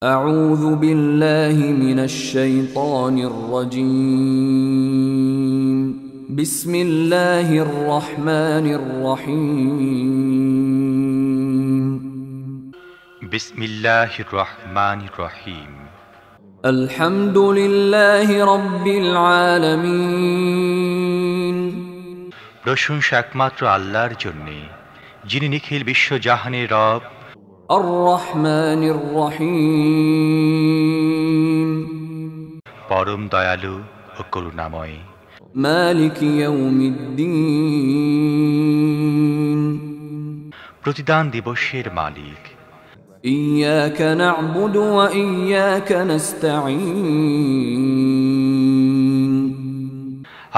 أعوذ بالله من الشيطان الرجيم بسم الله الرحمن الرحيم بسم الله الرحمن الرحيم الحمد لله رب العالمين প্রশংসা একমাত্র আল্লাহর জন্য, যিনি নিখিল বিশ্বজাহানের রব। الرحمن الرحيم পরম দয়ালু ও করুণাময়। مالك يوم الدين প্রতিদান দিবসের মালিক। إياك نعبد وإياك نستعين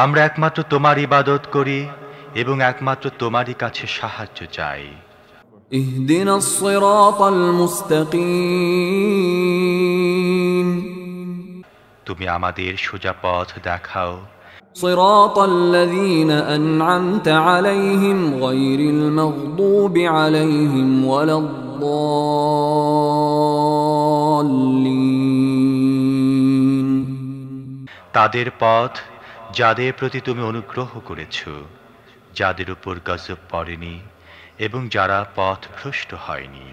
আমরা একমাত্র তোমার ইবাদত করি এবং একমাত্র তোমারই কাছে সাহায্য চাই। اهدنا الصراط المستقيم তুমি আমাদের সোজা পথ দেখাও। صراط الذين أنعمت عليهم غير المغضوب عليهم ولا الضالين তাদের পথ যাদের প্রতি তুমি অনুগ্রহ করেছ, যাদের উপর গজব পড়েনি এবং যারা পথভ্রষ্ট হয়নি।